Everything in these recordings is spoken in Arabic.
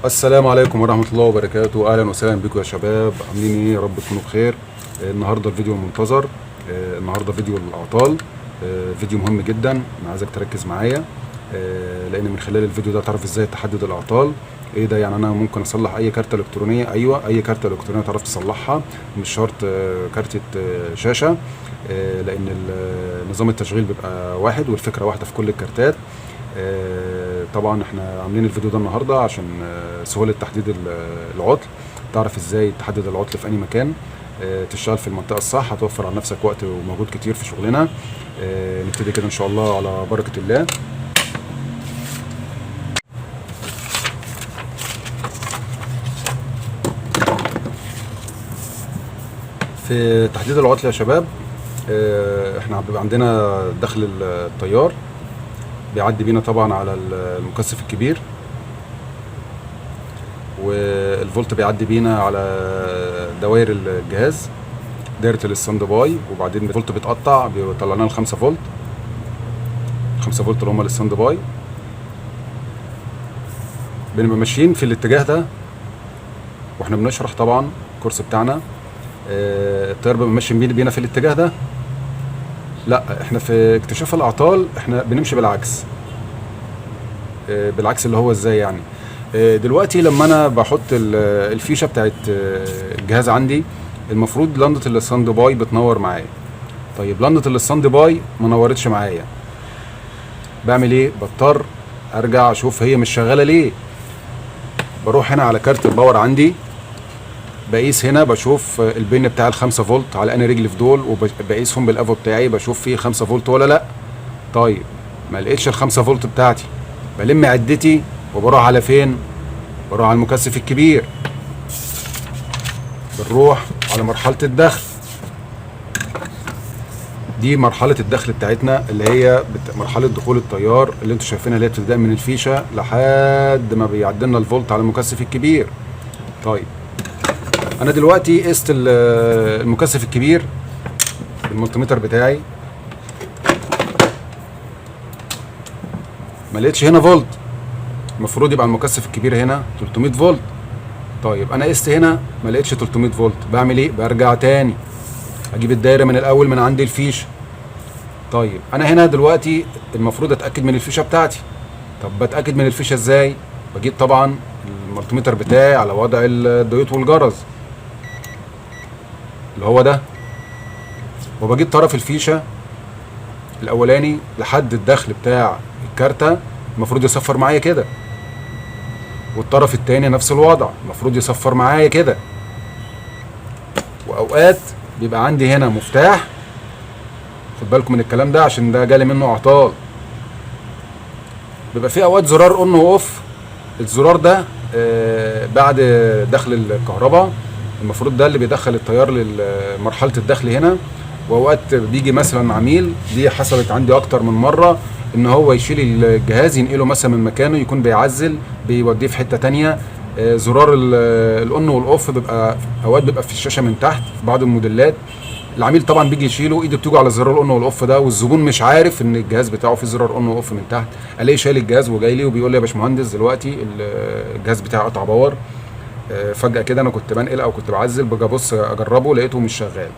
السلام عليكم ورحمة الله وبركاته. أهلا وسهلا بكم يا شباب، عاملين إيه؟ يا رب تكونوا بخير. النهاردة الفيديو المنتظر. النهاردة فيديو الأعطال. فيديو مهم جدا، أنا عايزك تركز معايا. لأن من خلال الفيديو ده تعرف إزاي تحدد الأعطال. إيه ده؟ يعني أنا ممكن أصلح أي كارتة إلكترونية. أيوة، أي كارتة إلكترونية تعرف تصلحها، مش شرط كارتة شاشة. لأن نظام التشغيل بيبقى واحد والفكرة واحدة في كل الكارتات. طبعا احنا عاملين الفيديو ده النهارده عشان سهوله تحديد العطل. تعرف ازاي تحدد العطل في اي مكان، تشتغل في المنطقه الصح، هتوفر على نفسك وقت ومجهود كتير في شغلنا. نبتدي كده ان شاء الله على بركه الله. في تحديد العطل يا شباب، احنا بيبقى عندنا دخل التيار بيعدي بينا طبعا على المكثف الكبير، والفولت بيعدي بينا على دوائر الجهاز، دايره الستاند باي، وبعدين الفولت بيتقطع بيطلع لنا ال 5 فولت. 5 فولت اللي هم الستاند باي. بنبقى ماشيين في الاتجاه ده واحنا بنشرح طبعا الكورس بتاعنا. التيار بيبقى ماشي بينا في الاتجاه ده. لا، احنا في اكتشاف الاعطال احنا بنمشي بالعكس. بالعكس اللي هو ازاي يعني؟ دلوقتي لما انا بحط الفيشه بتاعت الجهاز عندي، المفروض لندة الستاند باي بتنور معايا. طيب لندة الستاند باي ما نورتش معايا، بعمل ايه؟ بضطر ارجع اشوف هي مش شغاله ليه. بروح هنا على كارت الباور عندي، بقيس هنا، بشوف البين بتاع ال 5 فولت على انهي رجل في دول، وبقيسهم بالافو بتاعي، بشوف فيه 5 فولت ولا لا. طيب ما لقيتش ال 5 فولت بتاعتي، بلم عدتي وبروح على فين؟ بروح على المكثف الكبير. بنروح على مرحلة الدخل. دي مرحلة الدخل بتاعتنا، اللي هي مرحلة دخول التيار اللي انتوا شايفينها، اللي هي بتبدأ من الفيشة لحد ما بيعدي لنا الفولت على المكثف الكبير. طيب انا دلوقتي قست المكثف الكبير بالملتيمتر بتاعي، ما لقيتش هنا فولت. المفروض يبقى المكثف الكبير هنا 300 فولت. طيب انا قست هنا ما لقيتش 300 فولت، بعمل ايه؟ برجع تاني اجيب الدايره من الاول من عند الفيشه. طيب انا هنا دلوقتي المفروض اتاكد من الفيشه بتاعتي. طب بتاكد من الفيشه ازاي؟ بجيب طبعا الملتيمتر بتاعي على وضع الديود والجرس اللي هو ده، وبجيب طرف الفيشه الاولاني لحد الدخل بتاع الكارته، المفروض يصفر معايا كده، والطرف التاني نفس الوضع، المفروض يصفر معايا كده. واوقات بيبقى عندي هنا مفتاح، خد بالكم من الكلام ده عشان ده جالي منه اعطال. بيبقى في اوقات زرار اون واوف. الزرار ده بعد دخل الكهرباء، المفروض ده اللي بيدخل التيار لمرحله الدخل هنا. واوقات بيجي مثلا عميل، دي حصلت عندي اكتر من مره، ان هو يشيل الجهاز ينقله مثلا من مكانه، يكون بيعزل بيوديه في حته تانية. زرار الاون والاوف بيبقى اوقات بيبقى في الشاشه من تحت في بعض الموديلات. العميل طبعا بيجي يشيله، ايده بتيجي على زرار الاون والاوف ده، والزبون مش عارف ان الجهاز بتاعه فيه زرار اون واوف من تحت. الاقي شايل الجهاز وجاي لي وبيقول لي يا باشمهندس دلوقتي الجهاز بتاعي قطع باور. فجاه كده انا كنت بنقل او كنت بعزل، باجي ابص اجربه لقيته مش شغال.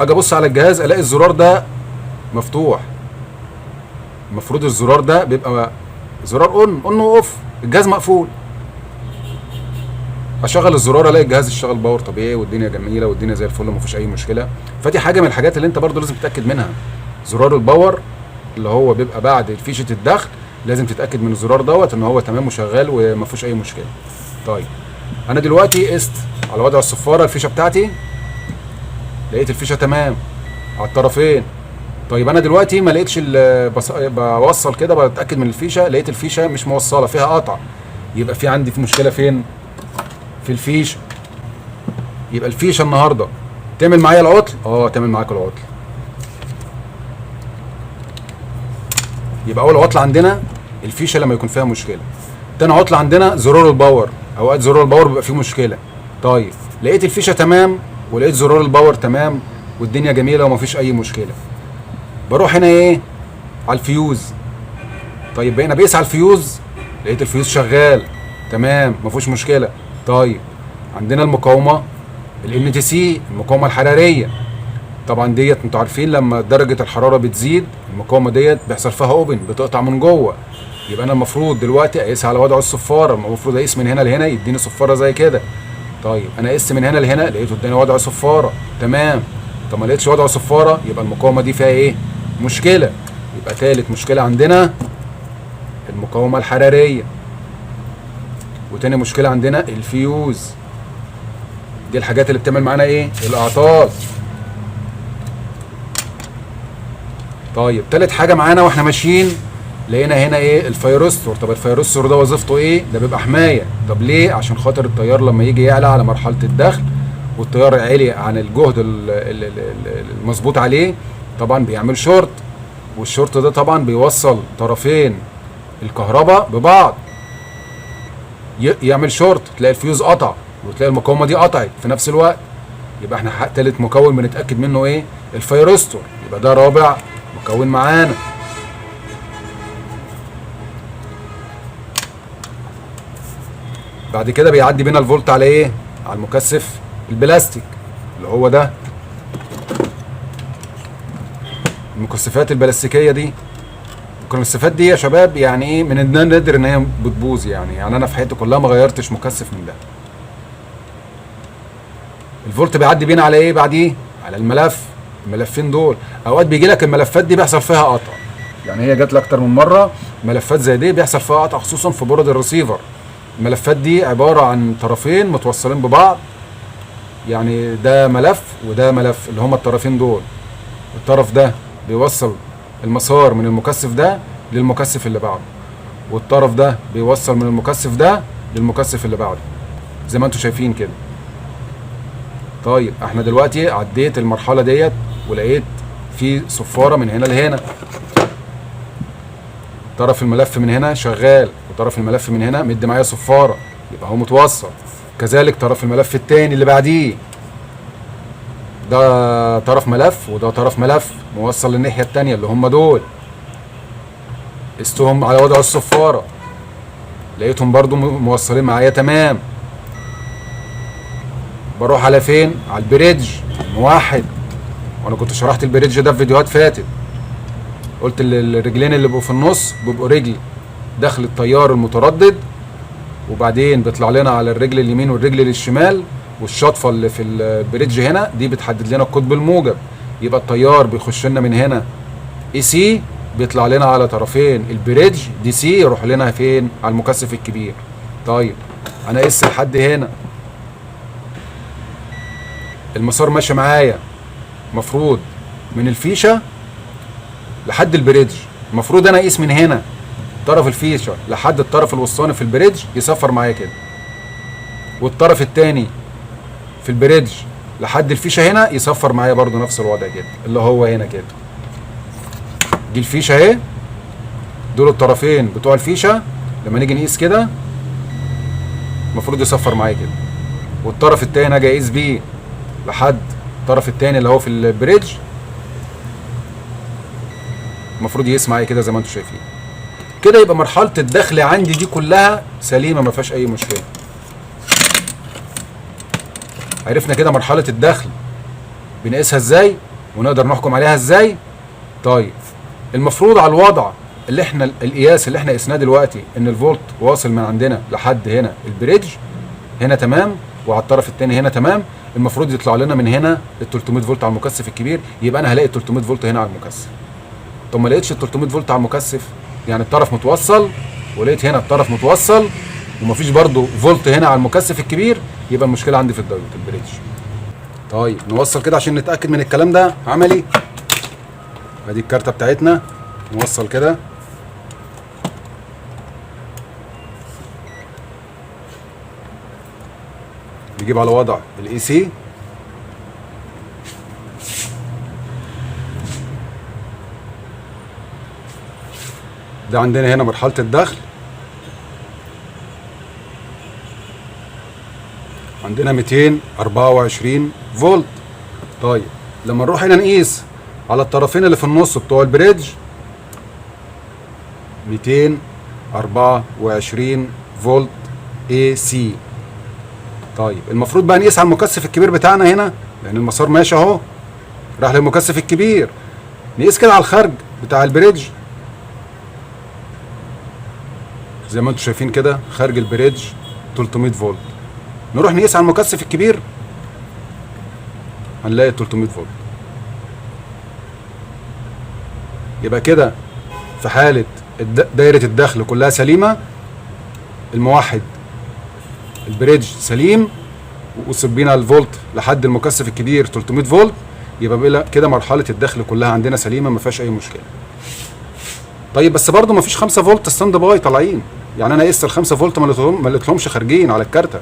اجي ابص على الجهاز الاقي الزرار ده مفتوح. المفروض الزرار ده بيبقى زرار اون واوف، الجهاز مقفول. اشغل الزرار الاقي الجهاز اشتغل باور طبيعي والدنيا جميله والدنيا زي الفل، ما فيش اي مشكله. فدي حاجه من الحاجات اللي انت برضو لازم تتاكد منها. زرار الباور اللي هو بيبقى بعد فيشه الدخل، لازم تتاكد من الزرار دوت ان هو تمام وشغال وما فيش اي مشكله. طيب انا دلوقتي قست على وضع الصفاره الفيشه بتاعتي، لقيت الفيشه تمام على الطرفين. طيب انا دلوقتي ما لقيتش بوصل كده، بتاكد من الفيشه، لقيت الفيشه مش موصله، فيها قطع. يبقى في عندي في مشكله فين؟ في الفيشه. يبقى الفيشه النهارده تعمل معايا العطل؟ تعمل معاك العطل. يبقى اول عطل عندنا الفيشه لما يكون فيها مشكله. تاني عطل عندنا زرار الباور، اوقات زرار الباور بيبقى فيه مشكله. طيب لقيت الفيشه تمام ولقيت زرار الباور تمام والدنيا جميله ومفيش اي مشكله، بروح هنا ايه؟ على الفيوز. طيب بقينا بقيس على الفيوز، لقيت الفيوز شغال تمام مفيش مشكله. طيب عندنا المقاومه ال NTC، المقاومه الحراريه. طبعا ديت انتوا عارفين لما درجه الحراره بتزيد المقاومه ديت بيحصل فيها اوبن، بتقطع من جوه. يبقى انا المفروض دلوقتي اقيسها على وضع الصفاره، المفروض اقيس من هنا لهنا يديني صفاره زي كده. طيب انا قست من هنا لهنا لقيته اداني وضع صفاره، تمام. طب ما لقيتش وضع صفاره يبقى المقاومه دي فيها ايه؟ مشكله. يبقى تالت مشكله عندنا المقاومه الحراريه. وتاني مشكله عندنا الفيوز. دي الحاجات اللي بتعمل معانا ايه؟ الاعطال. طيب تالت حاجه معانا واحنا ماشيين لقينا هنا ايه؟ الفيروستور. طب الفيروستور ده وظيفته ايه؟ ده بيبقى حمايه. طب ليه؟ عشان خاطر التيار لما يجي يعلى على مرحله الدخل والتيار عالي عن الجهد المظبوط عليه طبعا بيعمل شورت، والشورت ده طبعا بيوصل طرفين الكهرباء ببعض، يعمل شورت، تلاقي الفيوز قطع وتلاقي المقاومه دي قطعت في نفس الوقت. يبقى احنا تالت مكون بنتاكد منه ايه؟ الفيروستور. يبقى ده رابع مكون معانا. بعد كده بيعدي بينا الفولت على ايه؟ على المكثف البلاستيك اللي هو ده. المكثفات البلاستيكيه دي، المكثفات دي يا شباب يعني ايه؟ من النادر ان هي بتبوظ. يعني انا في حياتي كلها ما غيرتش مكثف من ده. الفولت بيعدي بينا على ايه بعديه؟ على الملف. الملفين دول اوقات بيجي لك الملفات دي بيحصل فيها قطع، يعني هي جات لي اكتر من مره ملفات زي دي بيحصل فيها قطع، خصوصا في بورد الريسيفر. الملفات دي عباره عن طرفين متوصلين ببعض، يعني ده ملف وده ملف اللي هما الطرفين دول. الطرف ده بيوصل المسار من المكثف ده للمكثف اللي بعده، والطرف ده بيوصل من المكثف ده للمكثف اللي بعده زي ما انتم شايفين كده. طيب احنا دلوقتي عديت المرحله ديت ولقيت في صفاره من هنا لهنا، طرف الملف من هنا شغال وطرف الملف من هنا مدي معايا صفاره، يبقى هو متوصل. كذلك طرف الملف التاني اللي بعديه، ده طرف ملف وده طرف ملف موصل للناحيه التانيه اللي هم دول. قستهم على وضع الصفاره لقيتهم برضو موصلين معايا تمام. بروح على فين؟ على البريدج الموحد، وانا كنت شرحت البريدج ده في فيديوهات فاتت. قلت الرجلين اللي بيبقوا في النص بيبقوا رجل داخل التيار المتردد، وبعدين بيطلع لنا على الرجل اليمين والرجل الشمال، والشطفه اللي في البريدج هنا دي بتحدد لنا القطب الموجب. يبقى التيار بيخش لنا من هنا اي سي، بيطلع لنا على طرفين البريدج دي سي، يروح لنا فين؟ على المكثف الكبير. طيب انا قس لحد هنا المسار ماشي معايا مفروض من الفيشه لحد البريدج. المفروض انا اقيس من هنا طرف الفيشه لحد الطرف الوسطاني في البريدج يصفر معايا كده، والطرف الثاني في البريدج لحد الفيشه هنا يصفر معايا برضو نفس الوضع كده اللي هو هنا كده. دي الفيشه اهي، دول الطرفين بتوع الفيشه. لما نيجي نقيس كده المفروض يصفر معايا كده، والطرف الثاني اجي اقيس بيه لحد الطرف الثاني اللي هو في البريدج المفروض يقيس معايا كده زي ما انتم شايفين كده. يبقى مرحله الدخل عندي دي كلها سليمه ما فيهاش اي مشكله. عرفنا كده مرحله الدخل بنقيسها ازاي ونقدر نحكم عليها ازاي. طيب المفروض على الوضع اللي احنا القياس اللي احنا قسناه دلوقتي ان الفولت واصل من عندنا لحد هنا البريدج هنا تمام، وعلى الطرف الثاني هنا تمام. المفروض يطلع لنا من هنا ال 300 فولت على المكثف الكبير، يبقى انا هلاقي 300 فولت هنا على المكثف. طب ما لقيتش ال 300 فولت على المكثف، يعني الطرف متوصل ولقيت هنا الطرف متوصل ومفيش برضو فولت هنا على المكثف الكبير، يبقى المشكله عندي في الدايود البريدج. طيب نوصل كده عشان نتاكد من الكلام ده عملي. ادي الكارته بتاعتنا، نوصل كده. نجيب على وضع الاي سي، ده عندنا هنا مرحله الدخل، عندنا 224 فولت. طيب لما نروح هنا نقيس على الطرفين اللي في النص بتوع البريدج 224 فولت AC. طيب المفروض بقى نقيس على المكثف الكبير بتاعنا هنا، لان المسار ماشي اهو راح للمكثف الكبير. نقيس كده على الخارج بتاع البريدج زي ما انتم شايفين كده، خارج البريدج 300 فولت. نروح نقيس على المكثف الكبير هنلاقي 300 فولت. يبقى كده في حالة دايرة الدخل كلها سليمة، الموحد البريدج سليم، ووصل بينا الفولت لحد المكثف الكبير 300 فولت، يبقى كده مرحلة الدخل كلها عندنا سليمة ما فيهاش أي مشكلة. طيب بس برضه ما فيش 5 فولت ستاند باي طالعين، يعني أنا قست ال 5 فولت ما لقيتهمش خارجين على الكارتة،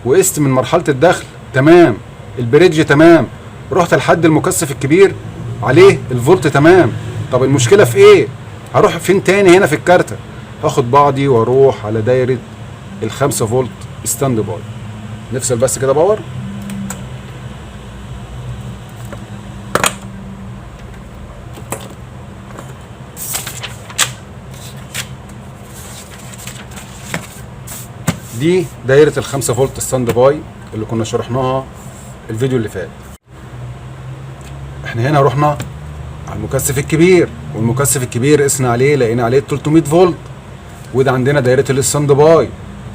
وقست من مرحلة الدخل تمام، البريدج تمام، رحت لحد المكثف الكبير عليه الفولت تمام. طب المشكلة في ايه؟ هروح فين تاني هنا في الكارتة؟ هاخد بعضي واروح على دايرة ال5 فولت ستاند باي. نفصل بس كده باور. دي دايرة ال5 فولت ستاند باي اللي كنا شرحناها الفيديو اللي فات. احنا هنا رحنا على المكثف الكبير، والمكثف الكبير قسنا عليه لقينا عليه 300 فولت، وده عندنا دايره الستاند باي.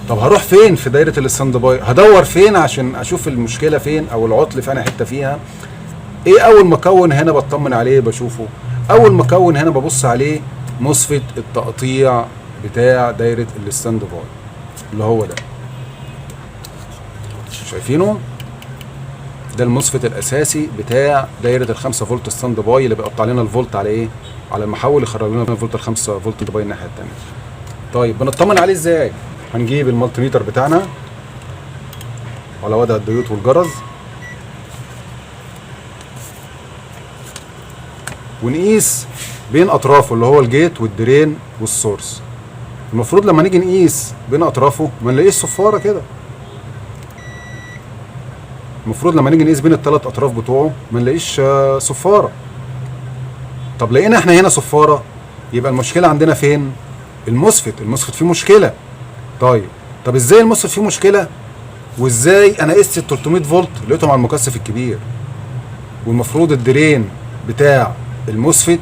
طب هروح فين في دايره الستاند باي؟ هدور فين عشان اشوف المشكله فين او العطل في انا حته فيها؟ ايه اول مكون هنا بطمن عليه بشوفه؟ اول مكون هنا ببص عليه مصفة التقطيع بتاع دايره الستاند باي اللي هو ده، شايفينه؟ ده المصفت الاساسي بتاع دايره ال5 فولت ستاند باي اللي بيقطع لنا الفولت على ايه؟ على المحول، يخرج لنا الفولت ال5 فولت باي الناحيه الثانيه. طيب بنطمن عليه ازاي؟ هنجيب المالتي ميتر بتاعنا على وضع الديوت والجرس، ونقيس بين اطرافه اللي هو الجيت والدرين والسورس. المفروض لما نيجي نقيس بين اطرافه ما نلاقيش صفاره كده، المفروض لما نيجي نقيس بين الثلاث اطراف بتوعه ما نلاقيش صفاره. طب لقينا احنا هنا صفاره، يبقى المشكله عندنا فين؟ المصفت فيه مشكله. طب ازاي المصفت فيه مشكله؟ وازاي انا قست ال 300 فولت لقيتهم على المكثف الكبير، والمفروض الدرين بتاع المصفت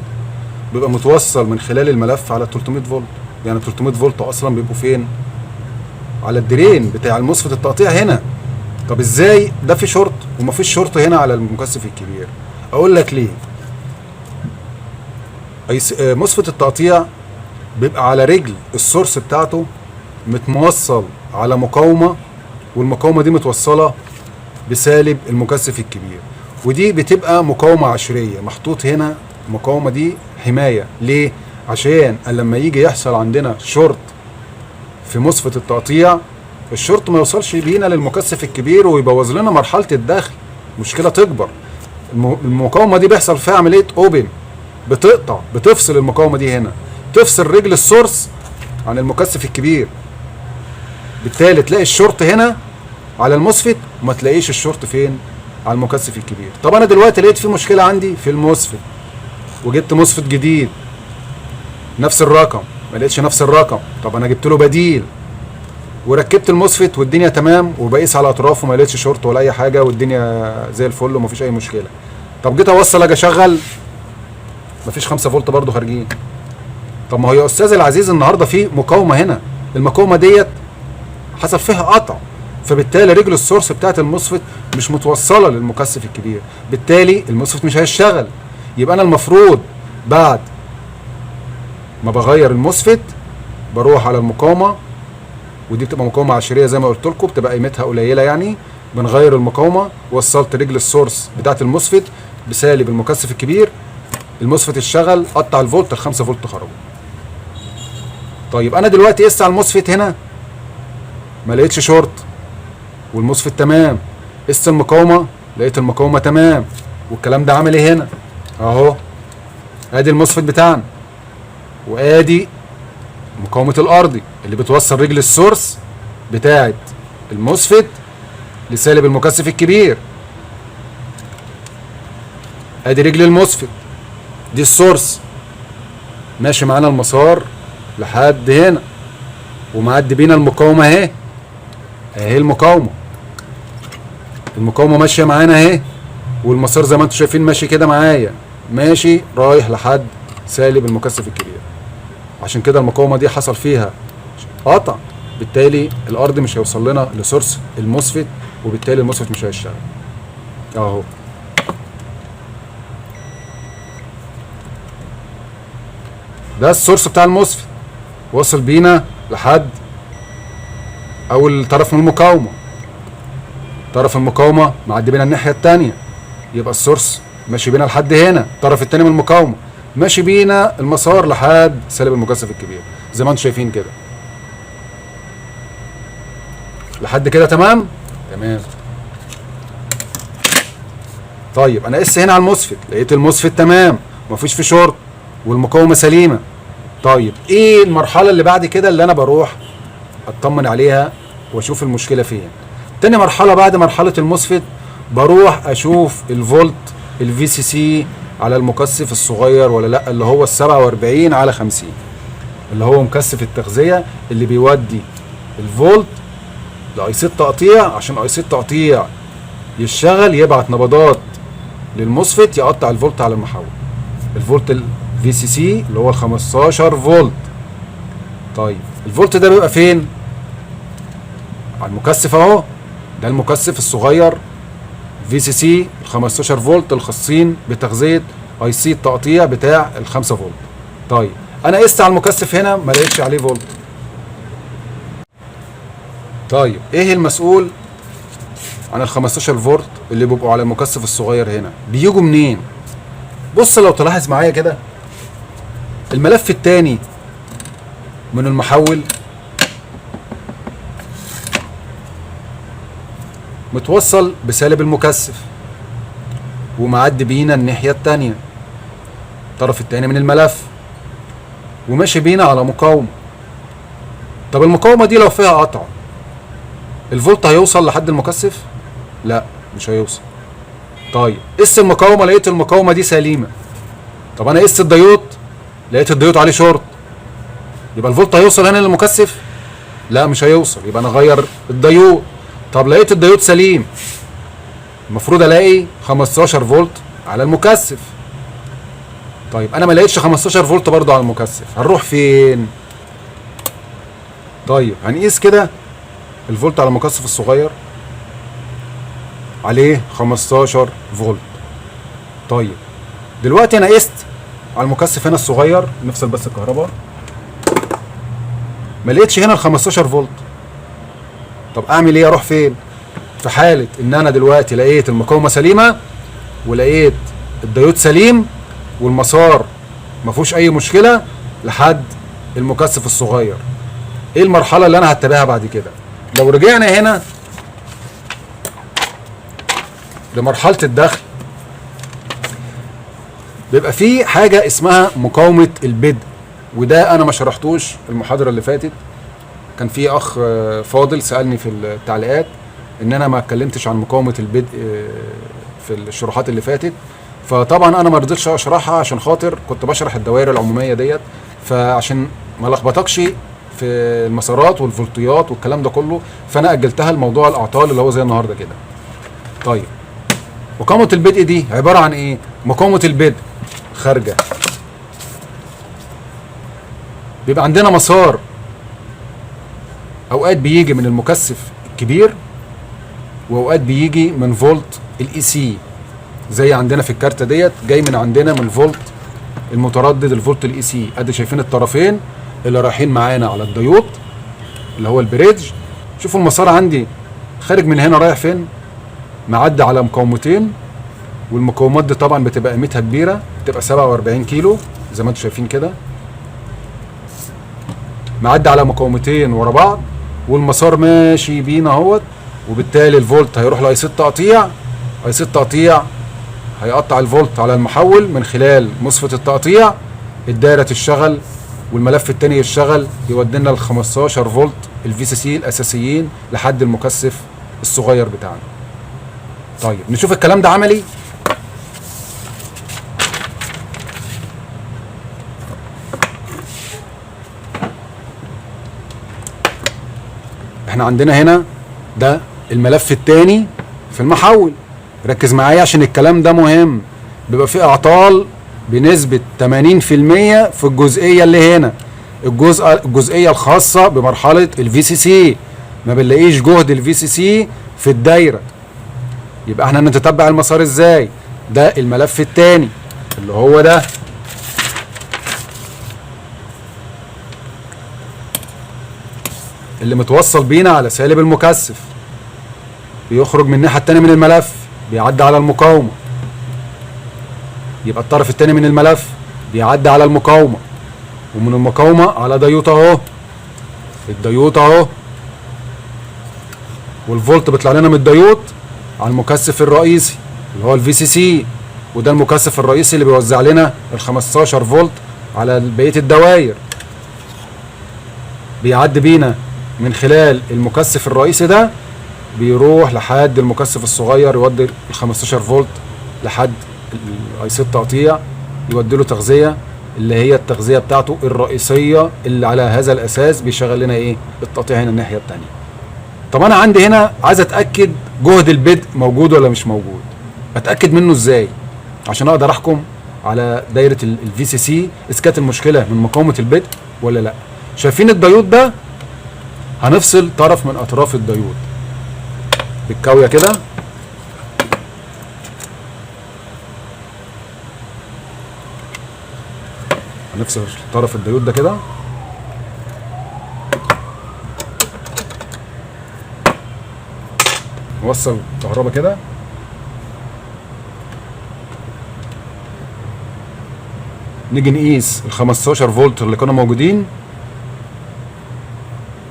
بيبقى متوصل من خلال الملف على 300 فولت، يعني 300 فولت اصلا بيبقوا فين؟ على الدرين بتاع المصفت التقطيع هنا. طب ازاي ده في شورت ومفيش شورت هنا على المكثف الكبير؟ اقول لك ليه. مصفت التقطيع بيبقى على رجل السورس بتاعته متوصل على مقاومه، والمقاومه دي متوصله بسالب المكثف الكبير، ودي بتبقى مقاومه عشريه محطوط هنا. المقاومه دي حمايه ليه؟ عشان لما يجي يحصل عندنا شورت في مصفت التقطيع، الشورت ما يوصلش بينا للمكثف الكبير ويبوظ لنا مرحله الدخل، مشكله تكبر. المقاومه دي بيحصل فيها عمليه اوبن، بتقطع، بتفصل المقاومه دي هنا، تفصل رجل السورس عن المكثف الكبير، بالتالي تلاقي الشورت هنا على المصفت وما تلاقيش الشورت فين؟ على المكثف الكبير. طب انا دلوقتي لقيت في مشكله عندي في المصفت، وجبت مصفت جديد نفس الرقم، ما لقيتش نفس الرقم، طب انا جبت له بديل وركبت المصفت والدنيا تمام، وبقيس على اطرافه ما لقيتش شورت ولا اي حاجه، والدنيا زي الفل ومفيش اي مشكله. طب جيت اوصل اجي اشغل مفيش 5 فولت برضه خارجين. طب ما هو يا استاذ العزيز النهارده في مقاومه هنا، المقاومه ديت حصل فيها قطع، فبالتالي رجل السورس بتاعت المصفت مش متوصله للمكثف الكبير، بالتالي المصفت مش هيشتغل. يبقى انا المفروض بعد ما بغير المصفت بروح على المقاومه، ودي بتبقى مقاومه عشريه زي ما قلت لكم، بتبقى قيمتها قليله يعني. بنغير المقاومه، وصلت رجل السورس بتاعت المصفت بسالب المكثف الكبير، المصفت اشتغل، قطع الفولت، ال5 فولت خرجوا. طيب انا دلوقتي قست على المصفت هنا ما لقيتش شورت والمصفت تمام، قست المقاومه لقيت المقاومه تمام، والكلام ده عمل ايه هنا؟ اهو ادي المصفت بتاعنا، وادي مقاومه الارضي اللي بتوصل رجل السورس بتاعت المصفت لسالب المكثف الكبير. ادي رجل المصفت، دي السورس، ماشي معانا المسار لحد هنا، ومعدي بينا المقاومه اهي اهي المقاومه ماشيه معانا اهي، والمسار زي ما انتم شايفين ماشي كده معايا، ماشي رايح لحد سالب المكثف الكبير. عشان كده المقاومه دي حصل فيها قطع، بالتالي الارض مش هيوصل لنا لسورس الموسفيت، وبالتالي الموسفيت مش هيشتغل اهو. ده السورس بتاع الموسفيت، وصل بينا لحد اول طرف من المقاومه، طرف المقاومه معدي بينا الناحيه الثانيه، يبقى السورس ماشي بينا لحد هنا. الطرف الثاني من المقاومه ماشي بينا المسار لحد سالب المكثف الكبير زي ما انتم شايفين كده. لحد كده تمام. طيب انا قست هنا على الموسفيت، لقيت الموسفيت تمام مفيش فيه شورت والمقاومه سليمه. طيب ايه المرحله اللي بعد كده اللي انا بروح اطمن عليها واشوف المشكله فين؟ تاني مرحله بعد مرحله الموسفيت بروح اشوف الفولت الفي سي سي على المكثف الصغير ولا لا، اللي هو ال 47 على 50، اللي هو مكثف التغذيه اللي بيودي الفولت لاي سي التقطيع، عشان اي سي التقطيع يشتغل يبعت نبضات للموسفيت يقطع الفولت على المحول. الفولت الفي سي سي اللي هو ال 15 فولت. طيب الفولت ده بيبقى فين؟ على المكثف اهو، ده المكثف الصغير في سي سي ال 15 فولت الخاصين بتغذيه اي سي التقطيع بتاع ال 5 فولت. طيب انا قست على المكثف هنا ما لقيتش عليه فولت. طيب ايه المسؤول عن ال 15 فولت اللي بيبقوا على المكثف الصغير هنا؟ بيجوا منين؟ بص لو تلاحظ معايا كده، الملف الثاني من المحول متوصل بسالب المكثف ومعدي بينا الناحيه الثانيه الطرف الثاني من الملف، وماشي بينا على مقاومه. طب المقاومه دي لو فيها قطع الفولت هيوصل لحد المكثف؟ لا مش هيوصل. طيب قس المقاومه، لقيت المقاومه دي سليمه. طب انا قست الديود، لقيت الديود عليه شورت، يبقى الفولت هيوصل هنا للمكثف؟ لا مش هيوصل، يبقى انا اغير الديود. طب لقيت الديود سليم، المفروض الاقي 15 فولت على المكثف. طيب انا ما لقيتش 15 فولت برضو على المكثف، هنروح فين؟ طيب هنقيس كده الفولت على المكثف الصغير، عليه 15 فولت. طيب دلوقتي انا قست على المكثف هنا الصغير، نفصل بس الكهرباء، ما لقيتش هنا ال 15 فولت. طب اعمل ايه؟ اروح فين؟ في حاله ان انا دلوقتي لقيت المقاومه سليمه ولقيت الديود سليم والمسار ما فيهوش اي مشكله لحد المكثف الصغير، ايه المرحله اللي انا هتبعها بعد كده؟ لو رجعنا هنا لمرحله الدخل، بيبقى في حاجه اسمها مقاومه البدء، وده انا ما شرحتوش المحاضره اللي فاتت. كان في اخ فاضل سالني في التعليقات ان انا ما اتكلمتش عن مقاومه البدء في الشروحات اللي فاتت، فطبعا انا ما رضيتش اشرحها عشان خاطر كنت بشرح الدوائر العموميه ديت، فعشان ما لخبطكش في المسارات والفولتيات والكلام ده كله، فانا اجلتها لموضوع الاعطال اللي هو زي النهارده كده. طيب مقاومه البدء دي عباره عن ايه؟ مقاومه البدء خارجه، بيبقى عندنا مسار اوقات بيجي من المكثف الكبير واوقات بيجي من فولت الاي سي، زي عندنا في الكارته ديت جاي من عندنا من فولت المتردد الفولت الاي سي. ادي شايفين الطرفين اللي رايحين معانا على الديود اللي هو البريدج. شوفوا المسار عندي خارج من هنا رايح فين، معدي على مقاومتين، والمقاومات دي طبعا بتبقى قيمتها كبيره، بتبقى 47 كيلو زي ما انتم شايفين كده، معدي على مقاومتين ورا بعض، والمسار ماشي بينا اهوت، وبالتالي الفولت هيروح لاي 6 تقطيع، اي 6 تقطيع هيقطع الفولت على المحول من خلال مصفة التقطيع، الدايره تشتغل والملف الثاني يشتغل، يودينا ل 15 فولت الفي سي سي الاساسيين لحد المكثف الصغير بتاعنا. طيب نشوف الكلام ده عملي. احنا عندنا هنا ده الملف التاني في المحول. ركز معايا عشان الكلام ده مهم. بيبقى فيه اعطال بنسبة 80% في الجزئية اللي هنا، الجزئية الخاصة بمرحلة الفي سي سي. ما بنلاقيش جهد الفي سي سي في الدايرة. يبقى احنا نتتبع المسار ازاي؟ ده الملف التاني اللي هو ده، اللي متوصل بينا على سالب المكثف، بيخرج من الناحية التانية من الملف، بيعدي على المقاومة. يبقى الطرف التاني من الملف بيعدي على المقاومة، ومن المقاومة على ديود اهو، الديود اهو، والفولت بيطلع لنا من الديود على المكثف الرئيسي اللي هو الفي سي سي، وده المكثف الرئيسي اللي بيوزع لنا ال 15 فولت على بقية الدوائر. بيعدي بينا من خلال المكثف الرئيسي ده، بيروح لحد المكثف الصغير يودي ال 15 فولت لحد الاي سي التقطيع، يودي له تغذيه اللي هي التغذيه بتاعته الرئيسيه، اللي على هذا الاساس بيشغل لنا ايه؟ التقطيع هنا الناحيه الثانيه. طب انا عندي هنا عايز اتاكد جهد البدء موجود ولا مش موجود. اتاكد منه ازاي عشان اقدر احكم على دايره الفي سي سي اذا كانت المشكله من مقاومه البدء ولا لا؟ شايفين الديود ده؟ هنفصل طرف من اطراف الديود بالكاويه كده، هنفصل طرف الديود ده كده، نوصل كهرباء كده، نيجي نقيس ال 15 فولت اللي كانوا موجودين.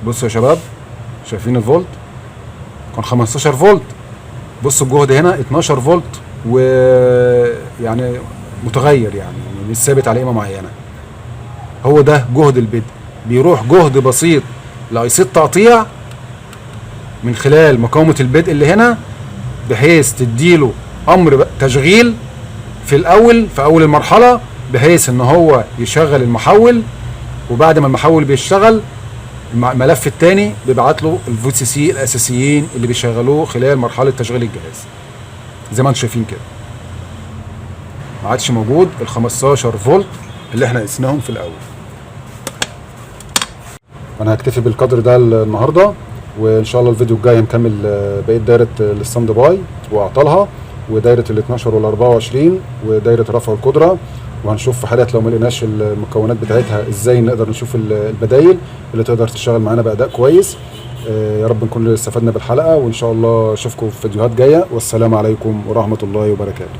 بصوا يا شباب، شايفين الفولت؟ كان 15 فولت. بصوا الجهد هنا 12 فولت، ويعني متغير، يعني مش ثابت على قيمه معينه. هو ده جهد البدء. بيروح جهد بسيط لاي سي التقطيع من خلال مقاومه البدء اللي هنا، بحيث تديله امر تشغيل في اول المرحله، بحيث ان هو يشغل المحول. وبعد ما المحول بيشتغل، الملف الثاني بيبعت له الفي سي سي الاساسيين اللي بيشغلوه خلال مرحله تشغيل الجهاز. زي ما انتم شايفين كده، ما عادش موجود ال 15 فولت اللي احنا قسناهم في الاول. انا هكتفي بالقدر ده النهارده، وان شاء الله الفيديو الجاي هنكمل بقيه دايره الستاند باي واعطالها، ودايره ال 12 وال 24، ودايره رفع القدره. وهنشوف في حالة لو ما لقيناش المكونات بتاعتها ازاي نقدر نشوف البدايل اللي تقدر تشتغل معانا بأداء كويس. يا رب نكون استفدنا بالحلقة، وان شاء الله اشوفكم في فيديوهات جاية، والسلام عليكم ورحمة الله وبركاته.